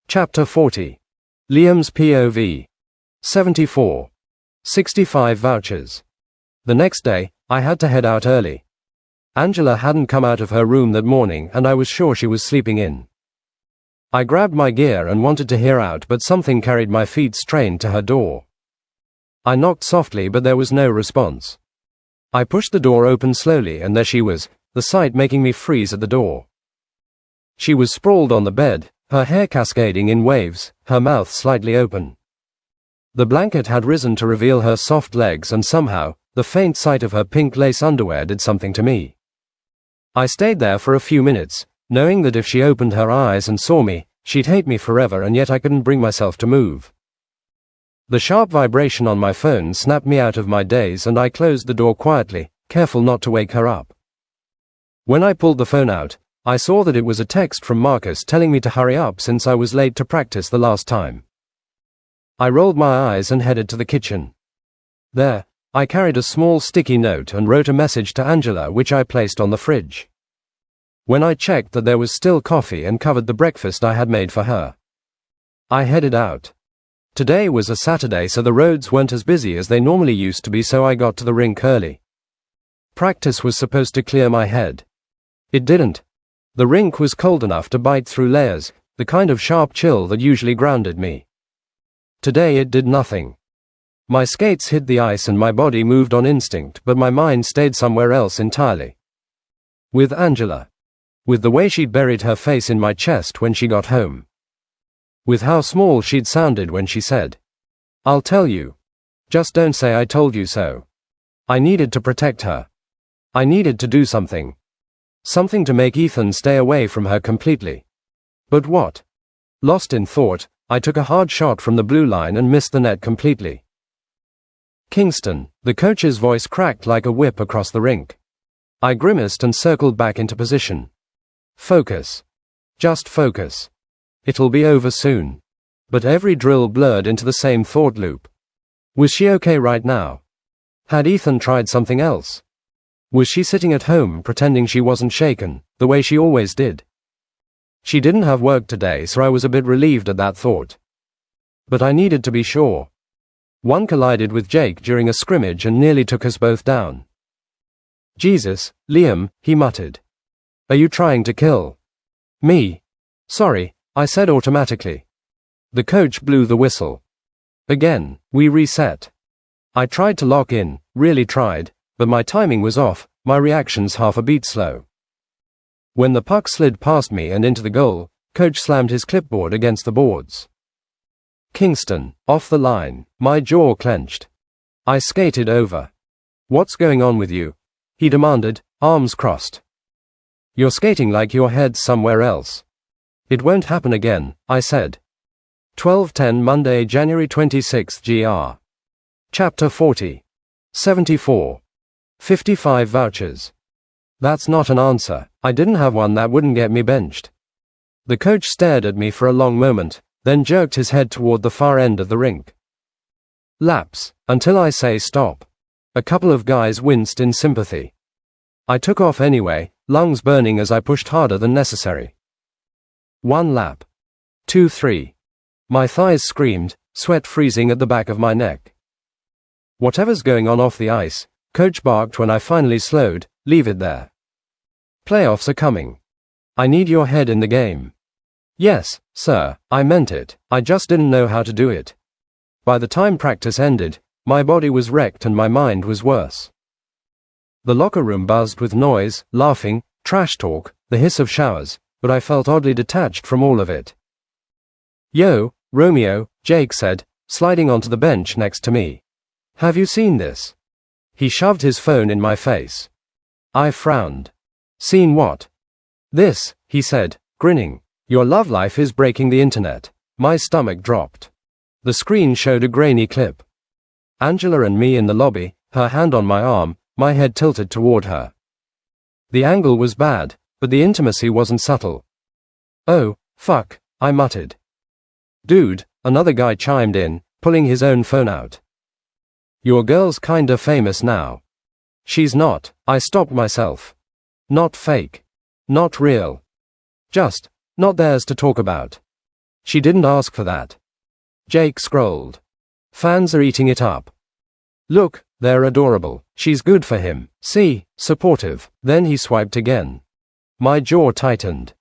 Chapter 40. Liam's POV. 74. 65 vouchers. The next day, I had to head out early. Angela hadn't come out of her room that morning and I was sure she was sleeping in. I grabbed my gear and wanted to hear out, but something carried my feet strained to her door. I knocked softly, but there was no response. I pushed the door open slowly and there she was, the sight making me freeze at the door. She was sprawled on the bed, her hair cascading in waves, her mouth slightly open. The blanket had risen to reveal her soft legs, and somehow, the faint sight of her pink lace underwear did something to me. I stayed there for a few minutes, knowing that if she opened her eyes and saw me, she'd hate me forever, and yet I couldn't bring myself to move. The sharp vibration on my phone snapped me out of my daze and I closed the door quietly, careful not to wake her up. When I pulled the phone out, I saw that it was a text from Marcus telling me to hurry up since I was late to practice the last time. I rolled my eyes and headed to the kitchen. There, I carried a small sticky note and wrote a message to Angela, which I placed on the fridge. When I checked that there was still coffee and covered the breakfast I had made for her, I headed out. Today was a Saturday, so the roads weren't as busy as they normally used to be, so I got to the rink early. Practice was supposed to clear my head. It didn't. The rink was cold enough to bite through layers, the kind of sharp chill that usually grounded me. Today it did nothing. My skates hit the ice and my body moved on instinct, but my mind stayed somewhere else entirely. With Angela. With the way she'd buried her face in my chest when she got home. With how small she'd sounded when she said, "I'll tell you. Just don't say I told you so." I needed to protect her. I needed to do something. Something to make Ethan stay away from her completely. But what? Lost in thought, I took a hard shot from the blue line and missed the net completely. Kingston, the coach's voice cracked like a whip across the rink. I grimaced and circled back into position. Focus. Just focus. It'll be over soon. But every drill blurred into the same thought loop. Was she okay right now? Had Ethan tried something else? Was she sitting at home pretending she wasn't shaken, the way she always did? She didn't have work today, so I was a bit relieved at that thought. But I needed to be sure. One collided with Jake during a scrimmage and nearly took us both down. "Jesus, Liam," he muttered. "Are you trying to kill me?" "Sorry," I said automatically. The coach blew the whistle. Again, we reset. I tried to lock in, really tried, but my timing was off, my reactions half a beat slow. When the puck slid past me and into the goal, coach slammed his clipboard against the boards. Kingston, off the line, my jaw clenched. I skated over. "What's going on with you?" he demanded, arms crossed. "You're skating like your head's somewhere else." "It won't happen again," I said. 12:10 Monday, January 26, GR. Chapter 40. 74. 55 vouchers. That's not an answer. I didn't have one that wouldn't get me benched. The coach stared at me for a long moment, then jerked his head toward the far end of the rink. "Laps, until I say stop." A couple of guys winced in sympathy. I took off anyway, lungs burning as I pushed harder than necessary. 1 lap. 2, 3. My thighs screamed, sweat freezing at the back of my neck. "Whatever's going on off the ice," coach barked when I finally slowed, "leave it there. Playoffs are coming. I need your head in the game." "Yes, sir, I meant it, I just didn't know how to do it." By the time practice ended, my body was wrecked and my mind was worse. The locker room buzzed with noise, laughing, trash talk, the hiss of showers, but I felt oddly detached from all of it. "Yo, Romeo," Jake said, sliding onto the bench next to me. "Have you seen this?" He shoved his phone in my face. I frowned. "Seen what?" "This," he said, grinning. "Your love life is breaking the internet." My stomach dropped. The screen showed a grainy clip. Angela and me in the lobby, her hand on my arm, my head tilted toward her. The angle was bad, but the intimacy wasn't subtle. "Oh, fuck," I muttered. "Dude," another guy chimed in, pulling his own phone out. "Your girl's kinda famous now." "She's not," I stopped myself. "Not fake. Not real. Just, not theirs to talk about." She didn't ask for that. Jake scrolled. Fans are eating it up. Look, they're adorable. She's good for him. See, supportive. Then he swiped again. My jaw tightened.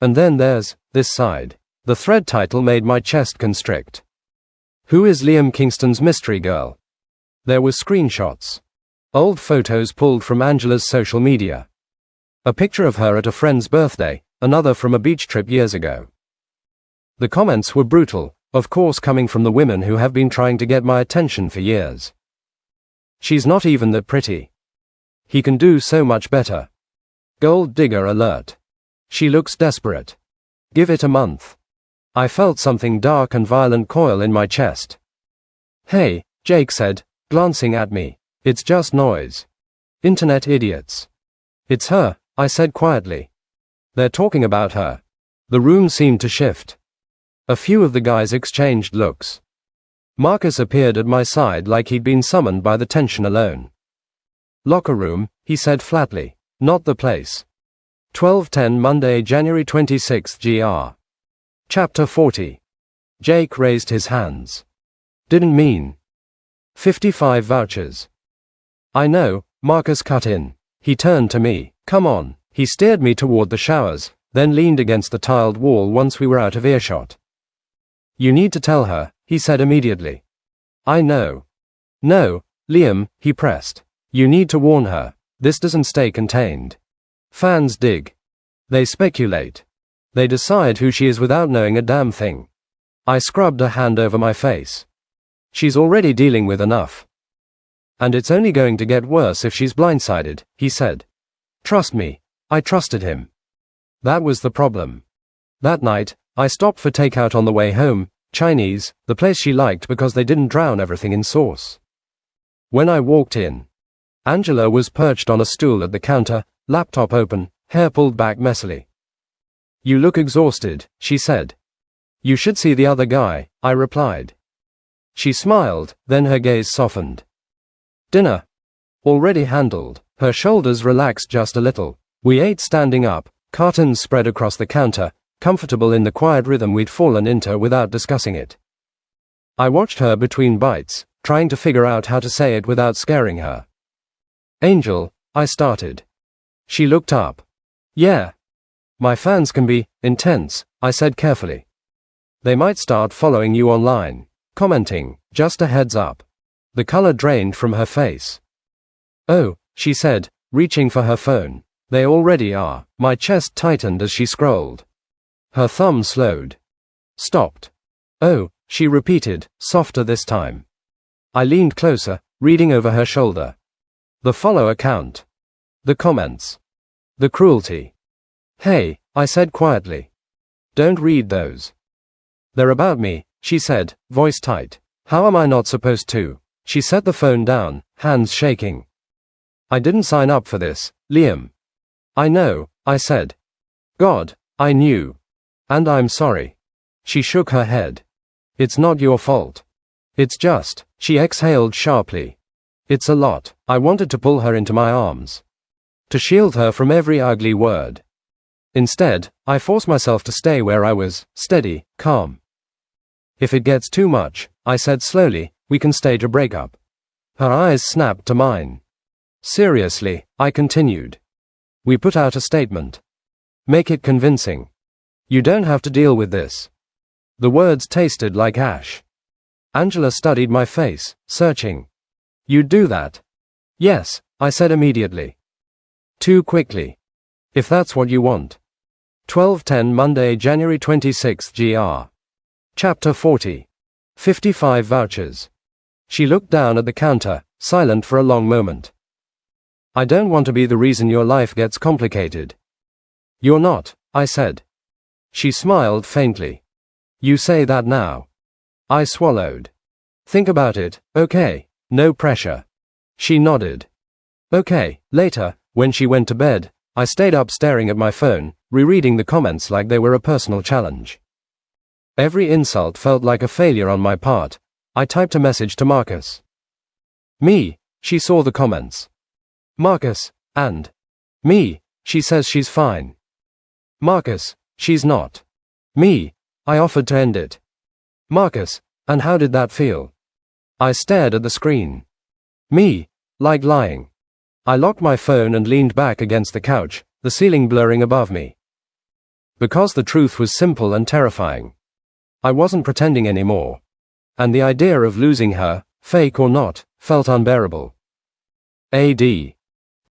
And then there's this side. The thread title made my chest constrict. Who is Liam Kingston's mystery girl? There were screenshots. Old photos pulled from Angela's social media. A picture of her at a friend's birthday, another from a beach trip years ago. The comments were brutal, of course coming from the women who have been trying to get my attention for years. She's not even that pretty. He can do so much better. Gold digger alert. She looks desperate. Give it a month. I felt something dark and violent coil in my chest. Hey, Jake said, glancing at me. It's just noise. Internet idiots. It's her, I said quietly. They're talking about her. The room seemed to shift. A few of the guys exchanged looks. Marcus appeared at my side like he'd been summoned by the tension alone. Locker room, he said flatly. Not the place. 12:10 Monday, January 26 GR. Chapter 40. Jake raised his hands. Didn't mean. 55 vouchers. I know, Marcus cut in. He turned to me. Come on. He steered me toward the showers, then leaned against the tiled wall once we were out of earshot. You need to tell her, he said immediately. I know. No, Liam, he pressed. You need to warn her. This doesn't stay contained. Fans dig. They speculate. They decide who she is without knowing a damn thing. I scrubbed a hand over my face. She's already dealing with enough. And it's only going to get worse if she's blindsided, he said. Trust me. I trusted him. That was the problem. That night, I stopped for takeout on the way home, Chinese, the place she liked because they didn't drown everything in sauce. When I walked in, Angela was perched on a stool at the counter, laptop open, hair pulled back messily. You look exhausted, she said. You should see the other guy, I replied. She smiled, then her gaze softened. Dinner. Already handled. Her shoulders relaxed just a little. We ate standing up, cartons spread across the counter, comfortable in the quiet rhythm we'd fallen into without discussing it. I watched her between bites, trying to figure out how to say it without scaring her. Angel, I started. She looked up. Yeah. My fans can be intense, I said carefully. They might start following you online, commenting, just a heads up. The color drained from her face. Oh, she said, reaching for her phone. They already are. My chest tightened as she scrolled. Her thumb slowed. Stopped. Oh, she repeated, softer this time. I leaned closer, reading over her shoulder. The follow account. The comments. The cruelty. Hey, I said quietly. Don't read those. They're about me, she said, voice tight. How am I not supposed to? She set the phone down, hands shaking. I didn't sign up for this, Liam. I know, I said. God, I knew. And I'm sorry. She shook her head. It's not your fault. It's just, she exhaled sharply. It's a lot. I wanted to pull her into my arms. To shield her from every ugly word. Instead, I forced myself to stay where I was, steady, calm. If it gets too much, I said slowly, we can stage a breakup. Her eyes snapped to mine. Seriously, I continued. We put out a statement. Make it convincing. You don't have to deal with this. The words tasted like ash. Angela studied my face, searching. You'd do that? Yes, I said immediately. Too quickly. If that's what you want. 12:10 Monday, January 26 GR. Chapter 40. 55 vouchers. She looked down at the counter, silent for a long moment. I don't want to be the reason your life gets complicated. You're not, I said. She smiled faintly. You say that now. I swallowed. Think about it, okay? No pressure. She nodded. Okay. Later, when she went to bed, I stayed up staring at my phone, rereading the comments like they were a personal challenge. Every insult felt like a failure on my part. I typed a message to Marcus. Me, she saw the comments. Marcus, and me, she says she's fine. Marcus, she's not. Me, I offered to end it. Marcus, and how did that feel? I stared at the screen. Me, like lying. I locked my phone and leaned back against the couch, the ceiling blurring above me. Because the truth was simple and terrifying. I wasn't pretending anymore. And the idea of losing her, fake or not, felt unbearable. AD.